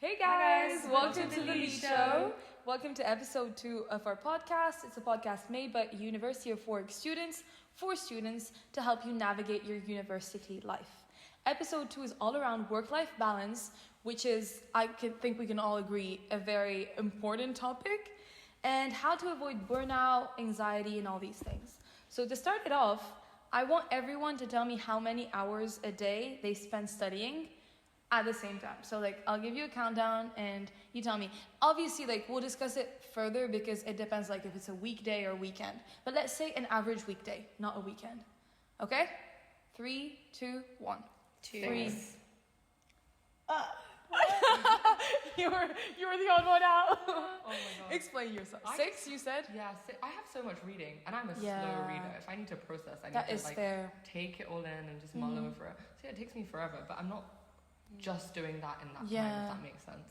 Hey guys, Hi guys. welcome to the Lead Show. Welcome to episode 2 of our podcast. It's a podcast made by University of Warwick students for students to help you navigate your university life. Episode 2 is all around work-life balance, which is, think we can all agree, a very important topic, and how to avoid burnout, anxiety, and all these things. So to start it off, I want everyone to tell me how many hours a day they spend studying at the same time. So I'll give you a countdown and you tell me. Obviously we'll discuss it further because it depends if it's a weekday or weekend. But let's say an average weekday, not a weekend. Okay? 3, 2, 1. 2. 3. You were the odd one out. Oh my god. Explain yourself. 6, you said? Yeah, I have so much reading and I'm a Yeah. slow reader. If I need to process, I need That to is fair. take it all in and just mull over it. So it takes me forever, but I'm not just doing that in that time, Yeah. if that makes sense.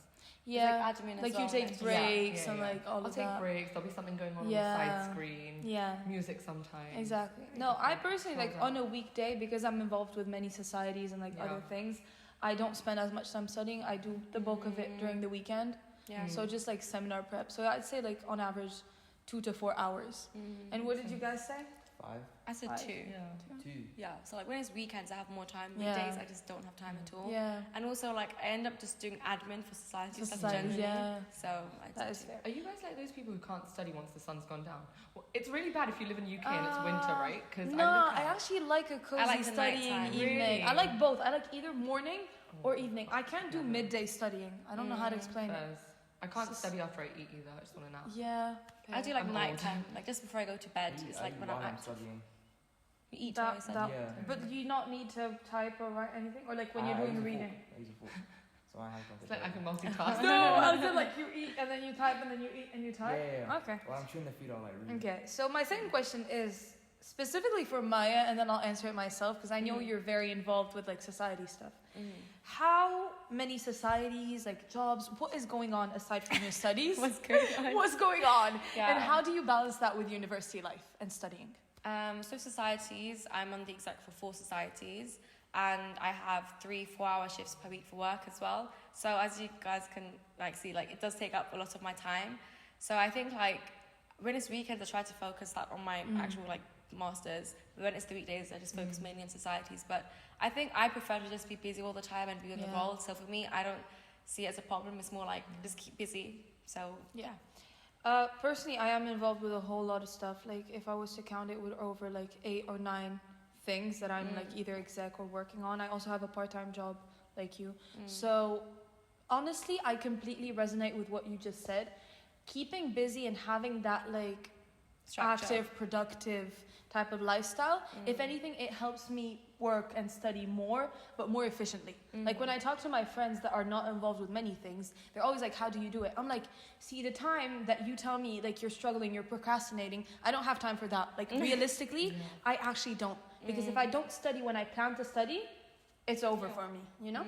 Yeah. It's admin as you well, take like- breaks Yeah. and all I'll of take that. breaks, there'll be something going on Yeah. on the side screen. Yeah. Music sometimes. Exactly. No, I personally Calm on down. a weekday, because I'm involved with many societies and Yeah. other things, I don't spend as much time studying. I do the bulk of it during the weekend. Yeah. So just seminar prep. So I'd say on average 2 to 4 hours. And what did you guys say? 5, I said 5. 2. Yeah. 2. Yeah. So when it's weekends, I have more time. Yeah. Weekdays, I just don't have time at all. Yeah. And also I end up just doing admin for society stuff Societies, generally. yeah. So I That did is 2. fair. Are you guys like those people who can't study once the sun's gone down? Well, it's really bad if you live in UK and it's winter, right? Because No, I actually like a cozy like the studying nighttime. evening. Really? I like both. I like either morning or evening. I can't do midday studying. I don't know how to explain it. I can't It's just- study after I eat either. I just want to nap. Yeah. I do I'm old. nighttime, just before I go to bed. It's when I'm while I'm active. studying. You eat That- twice. I that- think. Yeah. But do you not need to type or write anything? Or when you're I doing use a reading? fork. I use a fork. So I have It's like I can multitask. No, I was you eat and then you type and then you eat and you type? Yeah. Okay. Well, I'm chewing the food on reading. Okay, so my second question is specifically for Maya, and then I'll answer it myself because I know you're very involved with society stuff. How many societies, jobs, what is going on aside from your studies? What's going on? What's going on? Yeah. And how do you balance that with university life and studying? So societies, I'm on the exec for 4 societies, and I have 3 4-hour shifts per week for work as well. So as you guys can see, it does take up a lot of my time. So I think when it's weekends, I try to focus that on my actual masters. When it's the weekdays, I just focus mainly on societies. But I think I prefer to just be busy all the time and be on the Yeah. roll. So for me, I don't see it as a problem. It's more just keep busy. So yeah. Personally, I am involved with a whole lot of stuff. If I was to count it, with over 8 or 9 things that I'm either exec or working on. I also have a part-time job like you. So honestly, I completely resonate with what you just said. Keeping busy and having that Structure. active, productive type of lifestyle, if anything, it helps me work and study more, but more efficiently. When I talk to my friends that are not involved with many things, they're always how do you do it? I'm see, the time that you tell me you're struggling, you're procrastinating, I don't have time for that. Realistically, I actually don't. Because if I don't study when I plan to study, it's over for me, you know?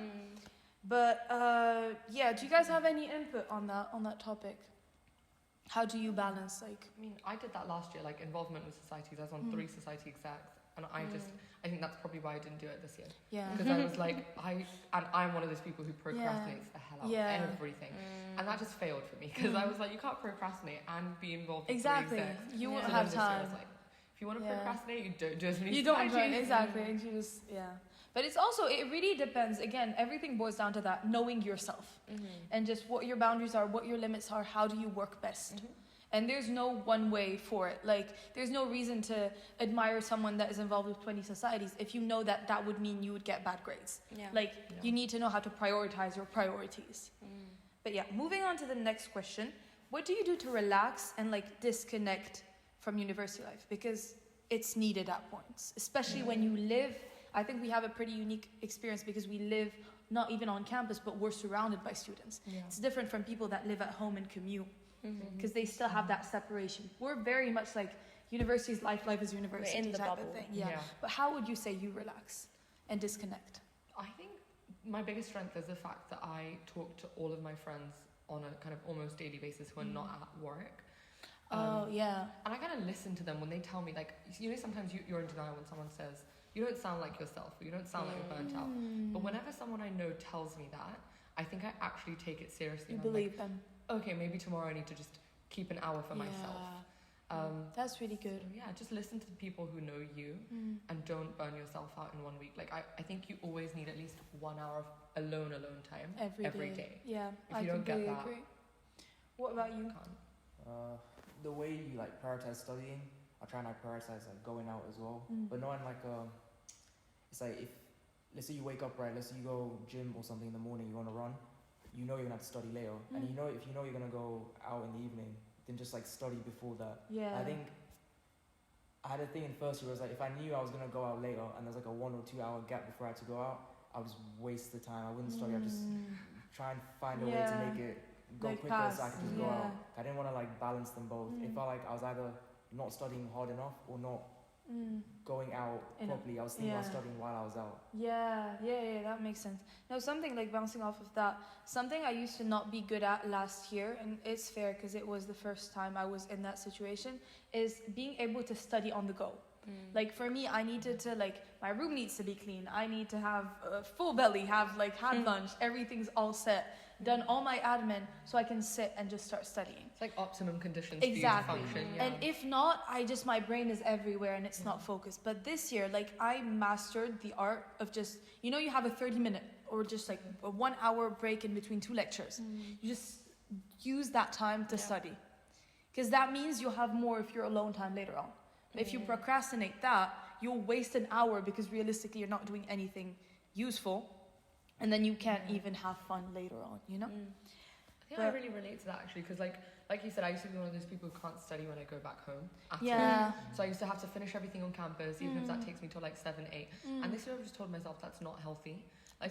But do you guys have any input on that topic? How do you balance I mean, I did that last year, involvement with societies. I was on 3 society execs, and I think that's probably why I didn't do it this year. Yeah. Because I was I'm one of those people who procrastinates the hell out of everything. And that just failed for me, because I was you can't procrastinate and be involved with Exactly. 3 execs. You won't So have then this year I time. was if you want to Yeah. procrastinate, you don't do as many You don't societies. join, exactly. And you just, But it's also, it really depends. Again, everything boils down to that, knowing yourself. And just what your boundaries are, what your limits are, how do you work best. And there's no one way for it. There's no reason to admire someone that is involved with 20 societies if you know that would mean you would get bad grades. Yeah. You need to know how to prioritize your priorities. But moving on to the next question. What do you do to relax and disconnect from university life? Because it's needed at points, especially when you live. I think we have a pretty unique experience because we live not even on campus, but we're surrounded by students. Yeah. It's different from people that live at home and commute because they still have that separation. We're very much university's life is university We're in the type bubble. of thing. Yeah. But how would you say you relax and disconnect? I think my biggest strength is the fact that I talk to all of my friends on a kind of almost daily basis who are not at work. Yeah. And I kind of listen to them when they tell me, sometimes you're in denial when someone says, you don't sound like yourself, or you don't sound like you're burnt out. But whenever someone I know tells me that, I think I actually take it seriously. You And I'm believe like, them. okay, maybe tomorrow I need to just keep an hour for myself. That's really good. So yeah, just listen to the people who know you and don't burn yourself out in 1 week. Like I think you always need at least 1 hour of alone time every day. Yeah, If I you don't get completely that, agree. What about you? can't. The way you like prioritize studying, I try and like prioritize like going out as well. But not in like it's like if let's say you wake up right, let's say you go gym or something in the morning, you want to run, you know you're gonna have to study later, and you know if you know you're gonna go out in the evening, then just like study before that. Yeah. I think I had a thing in first year where it was like if I knew I was gonna go out later and there's like a 1 or 2 hour gap before I had to go out, I would just waste the time. I wouldn't study. I'd just try and find a way to make it go Like quicker pass. so I could just go out. I didn't want to like balance them both. It felt like I was either not studying hard enough or not going out properly. I was thinking about studying while I was out. Yeah, that makes sense. Now, something like bouncing off of that, something I used to not be good at last year, and it's fair because it was the first time I was in that situation, is being able to study on the go. Like for me, I needed to my room needs to be clean. I need to have a full belly, have had lunch, everything's all set, done all my admin so I can sit and just start studying. It's like optimum conditions Exactly. for you to function. And if not, my brain is everywhere and it's not focused. But this year, I mastered the art of just, you have a 30-minute or just a 1 hour break in between two lectures. You just use that time to study. Because that means you'll have more if you're alone time later on. But if you procrastinate that, you'll waste an hour because realistically you're not doing anything useful. And then you can't even have fun later on, I think I really relate to that actually, because like you said, I used to be one of those people who can't study when I go back home at all. So I used to have to finish everything on campus, even if that takes me till 7, 8. And this year I've just told myself that's not healthy.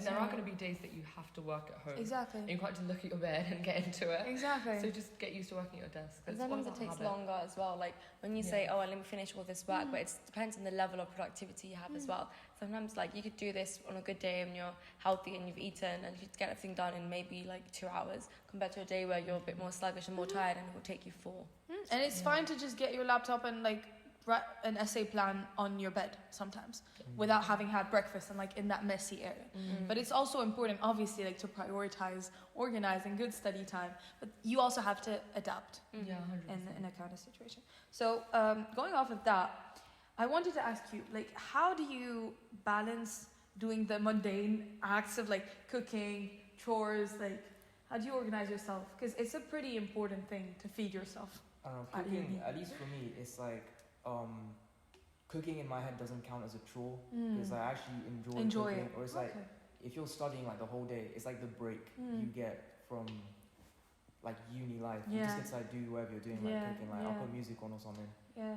There are going to be days that you have to work at home. Exactly. And you can't just look at your bed and get into it. Exactly. So just get used to working at your desk. Sometimes it takes longer as well. When you say, let me finish all this work, but it depends on the level of productivity you have as well. Sometimes you could do this on a good day when you're healthy and you've eaten and you get everything done in maybe 2 hours compared to a day where you're a bit more sluggish and more tired and it will take you 4. And it's fine to just get your laptop and write an essay plan on your bed sometimes without having had breakfast and in that messy area. But it's also important, obviously, to prioritize organizing good study time. But you also have to adapt in a kind of situation. So going off of that, I wanted to ask you, how do you balance doing the mundane acts of cooking, chores, how do you organize yourself? Because it's a pretty important thing to feed yourself. I don't know, cooking, at least for me, it's cooking in my head doesn't count as a chore because I actually enjoy cooking. It. Or it's if you're studying the whole day, it's the break you get from uni life. You just get to do whatever you're doing, cooking. I'll put music on or something.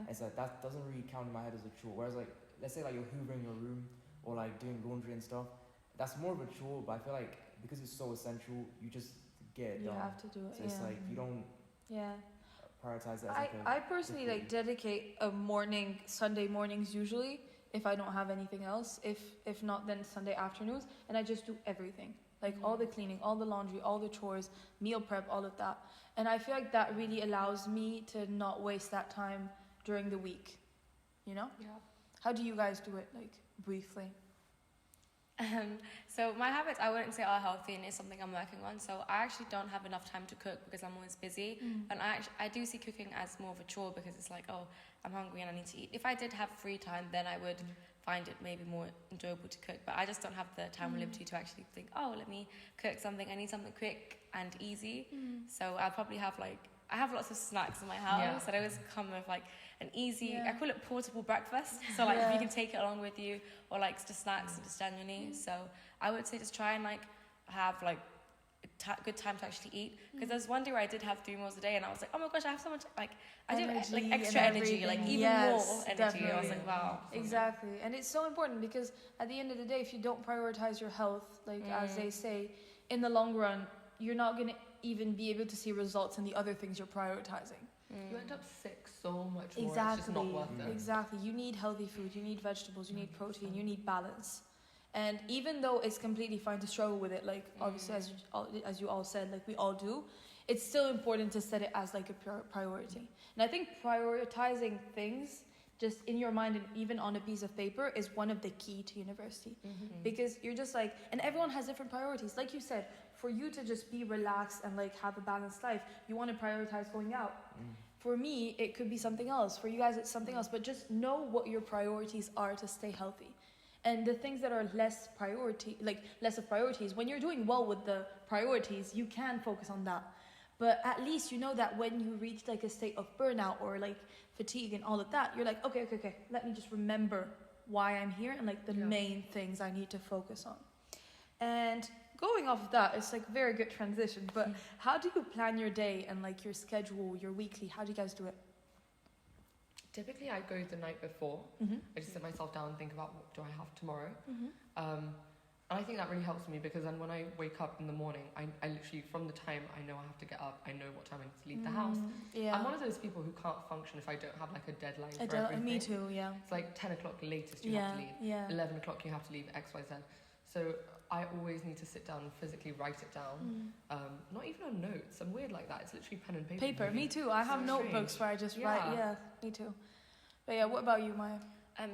It's that doesn't really count in my head as a chore. Whereas let's say you're hoovering your room or doing laundry and stuff, that's more of a chore. But I feel because it's so essential, you just get it done. You have to do it. So it's you don't. Prioritize it as I personally dedicate a morning, Sunday mornings usually, if I don't have anything else. If not, then Sunday afternoons, and I just do everything. All the cleaning, all the laundry, all the chores, meal prep, all of that. And I feel that really allows me to not waste that time during the week. Yeah. How do you guys do it, briefly? So my habits, I wouldn't say are healthy, and it's something I'm working on. So I actually don't have enough time to cook because I'm always busy. And I do see cooking as more of a chore because it's I'm hungry and I need to eat. If I did have free time, then I would find it maybe more enjoyable to cook. But I just don't have the time or liberty to actually think, let me cook something. I need something quick and easy. So I'll probably have I have lots of snacks in my house that always come with an easy, I call it portable breakfast. So if you can take it along with you, or just snacks and just genuinely. So I would say just try and have good time to actually eat. Because there's one day where I did have 3 meals a day and I was oh my gosh, I have so much I do extra energy, even more energy. Definitely. I was wow. Exactly. And it's so important because at the end of the day, if you don't prioritize your health, as they say, in the long run, you're not going to even be able to see results in the other things you're prioritizing. You end up sick so much more. Exactly. It's just not worth it. Exactly. You need healthy food, you need vegetables, you need protein, you need balance. And even though it's completely fine to struggle with it, obviously as you all said, we all do, it's still important to set it as a priority. And I think prioritizing things just in your mind and even on a piece of paper is one of the key to university. Because you're just like, and everyone has different priorities. Like you said, for you to just be relaxed and like have a balanced life, you want to prioritize going out. For me, it could be something else. For you guys, it's something else. But just know what your priorities are to stay healthy. And the things that are less of priorities, when you're doing well with the priorities, you can focus on that. But at least you know that when you reach like a state of burnout or like fatigue and all of that, you're like, okay, let me just remember why I'm here and like the main things I need to focus on. And going off of that, it's like a very good transition. But how do you plan your day and like your schedule, your weekly? How do you guys do it? Typically, I go the night before. I just sit myself down and think about what do I have tomorrow. And I think that really helps me because then when I wake up in the morning, I literally, from the time I know I have to get up, I know what time I need to leave the house. Yeah. I'm one of those people who can't function if I don't have like a deadline for everything. Me too, yeah. It's like 10 o'clock latest you have to leave. 11 o'clock you have to leave, X, Y, Z. So I always need to sit down and physically write it down. Not even on notes. I'm weird like that. It's literally pen and paper. Me too. I have notebooks where I just write. Yeah, me too. But yeah, what about you, Maya?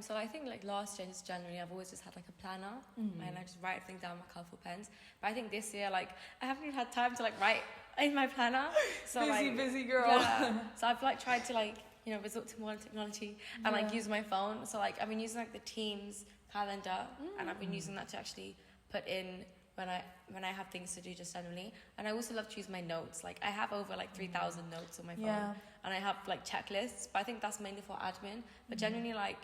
So I think like last year, just generally, I've always just had like a planner and I just write everything down with colourful pens. But I think this year, like, I haven't even had time to like write in my planner. So busy girl. Yeah. So I've like tried to like, you know, resort to modern technology and like use my phone. So like I've been using like the Teams calendar and I've been using that to actually put in when I have things to do just generally. And I also love to use my notes. Like I have over like 3,000 notes on my phone and I have like checklists, but I think that's mainly for admin. But generally like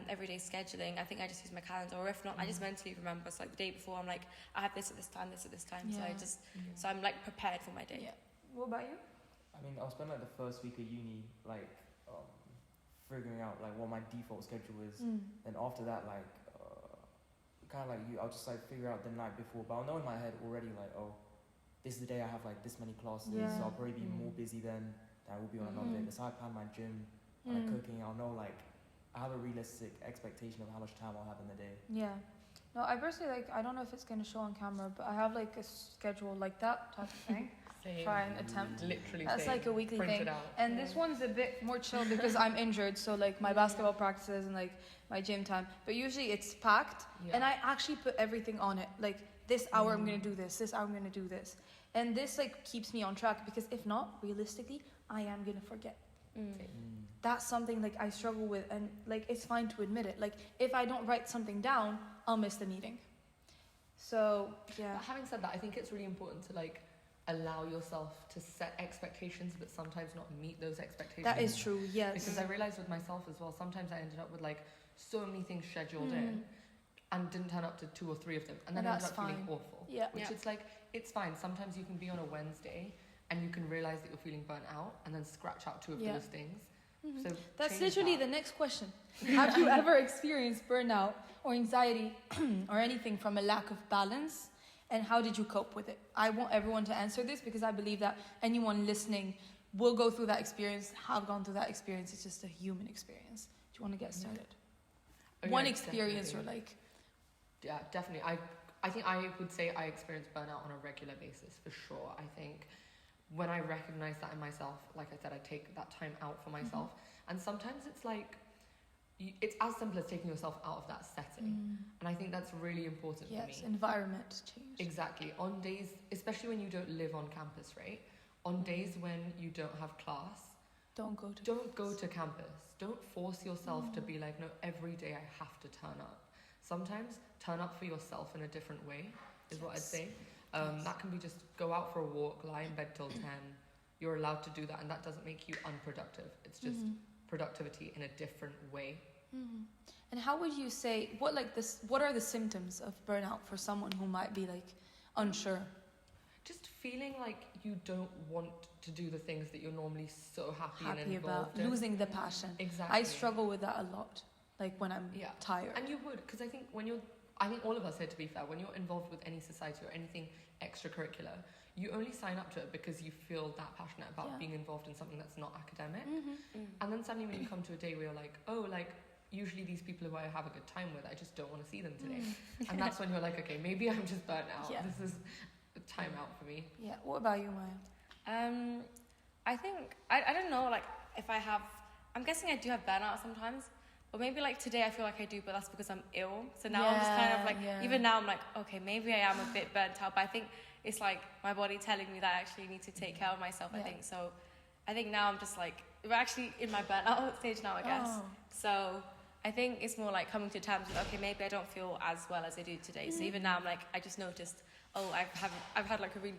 everyday scheduling, I think I just use my calendar, or if not, I just mentally remember. So like the day before, I'm like, I have this at this time, this at this time. So I just, so I'm like prepared for my day. Yeah. What about you? I mean, I'll spend like the first week of uni like figuring out like what my default schedule is. And after that, like kind of like you, I'll just like figure out the night before, but I'll know in my head already like, oh, this is the day I have like this many classes, so I'll probably be more busy than I will be on another day. That's how I plan my gym and like cooking. I'll know like I have a realistic expectation of how much time I'll have in the day. Yeah. No, I personally like, I don't know if it's gonna show on camera, but I have like a schedule like that type of thing. Try and attempt. Literally. That's like a weekly Print thing. it out. And this one's a bit more chill because I'm injured, so like my basketball practices and like my gym time. But usually it's packed, and I actually put everything on it. Like this hour I'm gonna do this hour I'm gonna do this, and this like keeps me on track because if not, realistically, I am gonna forget. That's something like I struggle with, and like it's fine to admit it. Like if I don't write something down, I'll miss the meeting. So yeah. But having said that, I think it's really important to like allow yourself to set expectations, but sometimes not meet those expectations. That is true, yes. Because I realized with myself as well, sometimes I ended up with like so many things scheduled in and didn't turn up to 2 or 3 of them, and then I ended up feeling awful. Which it's like, it's fine. Sometimes you can be on a Wednesday and you can realize that you're feeling burnt out and then scratch out 2 of those things. So that's literally the next question. Have you ever experienced burnout or anxiety or anything from a lack of balance? And how did you cope with it? I want everyone to answer this because I believe that anyone listening will go through that experience, have gone through that experience. It's just a human experience. Do you want to get started? One experience definitely. or like... Yeah, definitely. I think I would say I experience burnout on a regular basis, for sure. I think when I recognize that in myself, like I said, I take that time out for myself. And sometimes it's like, it's as simple as taking yourself out of that setting. And I think that's really important for me. Yes, environment change. Exactly. On days, especially when you don't live on campus, right? On days when you don't have class, don't go to campus. Don't force yourself to be like, no, every day I have to turn up. Sometimes turn up for yourself in a different way is what I'd say. That can be just go out for a walk, lie in bed till 10. You're allowed to do that, and that doesn't make you unproductive. It's just productivity in a different way. And how would you say, what are the symptoms of burnout for someone who might be like unsure? Just feeling like you don't want to do the things that you're normally so happy and involved about, in. losing the passion. Exactly. I struggle with that a lot, like when I'm tired. And you would, because I think I think all of us here, to be fair, when you're involved with any society or anything extracurricular, you only sign up to it because you feel that passionate about being involved in something that's not academic. And then suddenly when you come to a day where you're like, oh, like, usually these people who I have a good time with, I just don't want to see them today. And that's when you're like, okay, maybe I'm just burnt out. This is a time out for me. Yeah. What about you, Maya? I think, I don't know, like, if I have, I'm guessing I do have burnout sometimes, Or maybe like today I feel like I do, but that's because I'm ill. So now I'm just kind of like, even now I'm like, okay, maybe I am a bit burnt out, but I think it's like my body telling me that I actually need to take care of myself, I think. So I think now I'm just like, we're actually in my burnout stage now, I guess. So I think it's more like coming to terms with, okay, maybe I don't feel as well as I do today. So even now I'm like, I just noticed, I've had like a really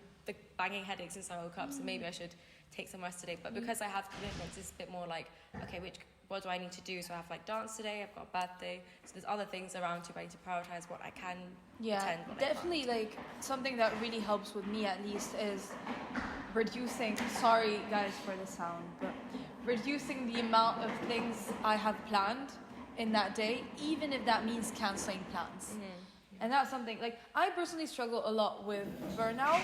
banging headache since I woke up, so maybe I should take some rest today. But because I have commitments, it's a bit more like, okay, what do I need to do? So I have like dance today, I've got a birthday, so there's other things around too, but I need to prioritize what I can attend. Definitely like something that really helps with me at least is reducing, sorry guys for the sound, but reducing the amount of things I have planned in that day, even if that means canceling plans. And that's something, like, I personally struggle a lot with burnout,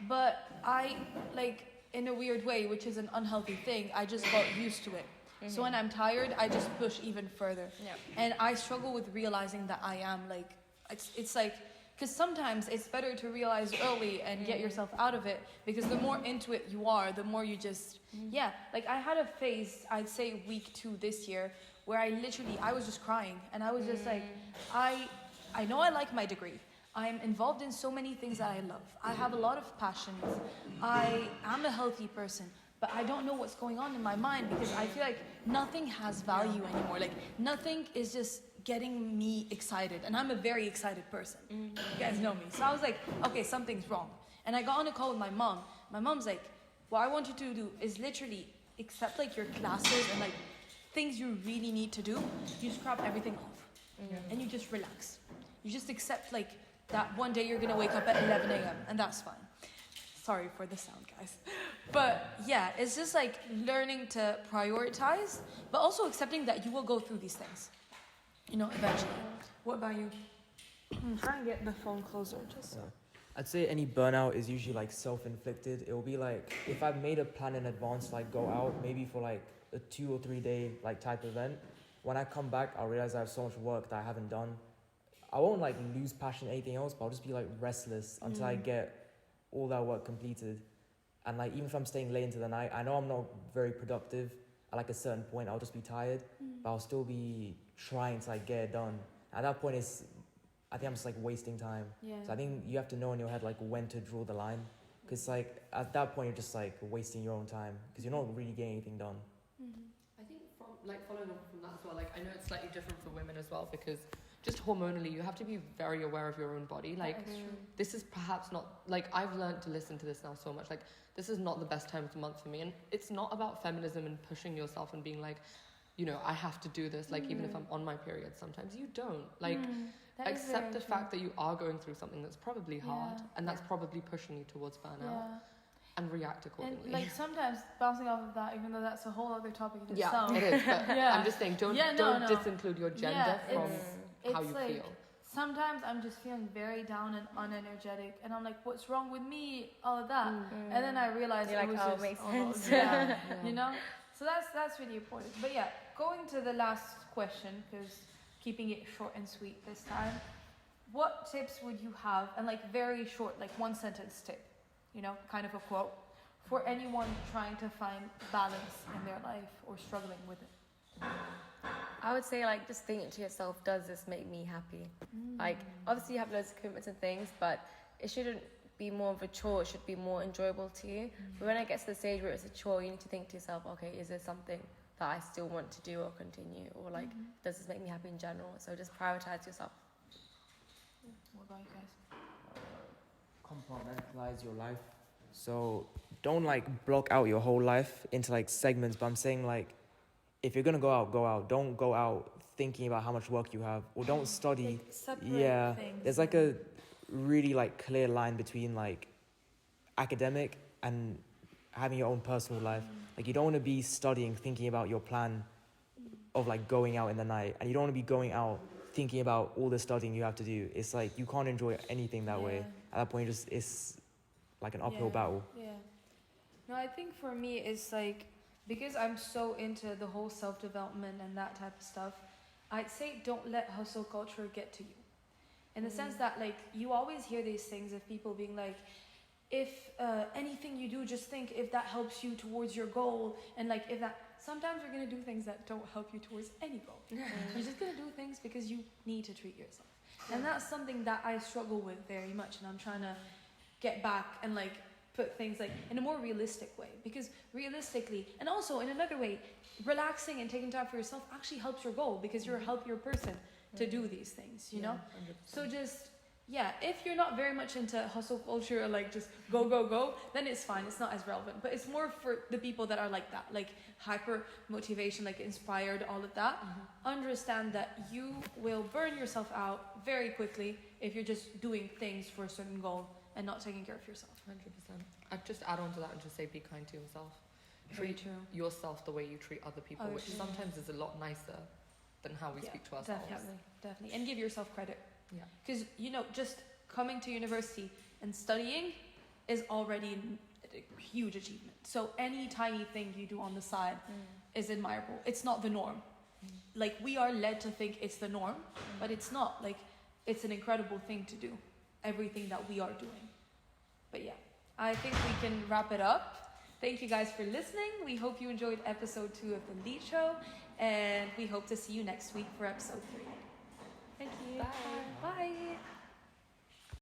but I, like, in a weird way, which is an unhealthy thing, I just got used to it. So when I'm tired, I just push even further. And I struggle with realizing that I am, like, it's like, because sometimes it's better to realize early and get yourself out of it, because the more into it you are, the more you just, like, I had a phase, I'd say week 2 this year, where I was just crying, and I was just like, I know I like my degree. I'm involved in so many things that I love. I have a lot of passions. I am a healthy person, but I don't know what's going on in my mind, because I feel like nothing has value anymore. Like, nothing is just getting me excited, and I'm a very excited person. You guys know me. So I was like, okay, something's wrong. And I got on a call with my mom. My mom's like, what I want you to do is literally accept like your classes and like things you really need to do. You scrap everything off and you just relax. You just accept like that one day you're gonna wake up at 11 a.m. and that's fine. Sorry for the sound, guys. But yeah, it's just like learning to prioritize, but also accepting that you will go through these things, you know, eventually. What about you? I'm trying to get the phone closer just so. I'd say any burnout is usually like self-inflicted. It will be like, if I've made a plan in advance, like go out maybe for like a 2 or 3 day like type event, when I come back, I'll realize I have so much work that I haven't done. I won't like lose passion or anything else, but I'll just be like restless until I get all that work completed. And like, even if I'm staying late into the night, I know I'm not very productive. At like a certain point, I'll just be tired, but I'll still be trying to like get it done. At that point, I think I'm just like wasting time. So I think you have to know in your head like when to draw the line, because like at that point you're just like wasting your own time, because you're not really getting anything done. I think from like following on from that as well, like I know it's slightly different for women as well, because just hormonally you have to be very aware of your own body. Like this is perhaps not, like I've learned to listen to this now so much, like this is not the best time of the month for me, and it's not about feminism and pushing yourself and being like, you know, I have to do this, like even if I'm on my period, sometimes you don't, like accept the fact that you are going through something that's probably hard and that's probably pushing you towards burnout, and react accordingly. And like sometimes bouncing off of that, even though that's a whole other topic in itself. Yeah, it is, but I'm just saying, don't disinclude your gender from how you like, feel. Sometimes I'm just feeling very down and unenergetic, and I'm like, what's wrong with me? All of that. And then I realized You're it like, was oh, just, makes sense. you know? So that's really important. But yeah, going to the last question, because keeping it short and sweet this time. What tips would you have, and like very short, like 1 sentence tip, you know, kind of a quote, for anyone trying to find balance in their life or struggling with it? I would say, like, just thinking to yourself, does this make me happy? Like, obviously you have loads of commitments and things, but it shouldn't be more of a chore, it should be more enjoyable to you. But when it gets to the stage where it's a chore, you need to think to yourself, okay, is there something that I still want to do or continue? Or like, does this make me happy in general? So just prioritize yourself. What about you guys? Compartmentalize your life. So don't like block out your whole life into like segments, but I'm saying like, if you're gonna go out. Don't go out thinking about how much work you have, or don't study. Like separate things. There's like a really like clear line between like academic and having your own personal life. Like you don't want to be studying thinking about your plan of like going out in the night, and you don't want to be going out thinking about all the studying you have to do. It's like you can't enjoy anything that way. At that point, it's like an uphill battle. No, I think for me it's like, because I'm so into the whole self-development and that type of stuff, I'd say don't let hustle culture get to you. In the sense that like you always hear these things of people being like, if anything you do, just think if that helps you towards your goal, and like if that, sometimes you're going to do things that don't help you towards any goal. You're just going to do things because you need to treat yourself. And that's something that I struggle with very much, and I'm trying to get back and like put things like in a more realistic way, because realistically, and also in another way, relaxing and taking time for yourself actually helps your goal, because you're a healthier person to do these things, you know? 100%. So just, if you're not very much into hustle culture or like just go, then it's fine. It's not as relevant. But it's more for the people that are like that, like hyper motivation, like inspired, all of that. Understand that you will burn yourself out very quickly if you're just doing things for a certain goal and not taking care of yourself. 100%. I'd just add on to that and just say be kind to yourself. Treat yourself the way you treat other people, which sometimes is a lot nicer than how we speak to ourselves. Definitely. And give yourself credit. Yeah. Because, just coming to university and studying is already a huge achievement. So any tiny thing you do on the side is admirable. It's not the norm. Like, we are led to think it's the norm, but it's not. Like, it's an incredible thing to do, everything that we are doing. But I think we can wrap it up. Thank you guys for listening. We hope you enjoyed episode 2 of The Lead Show, and we hope to see you next week for episode 3. Thank you. Bye. Bye.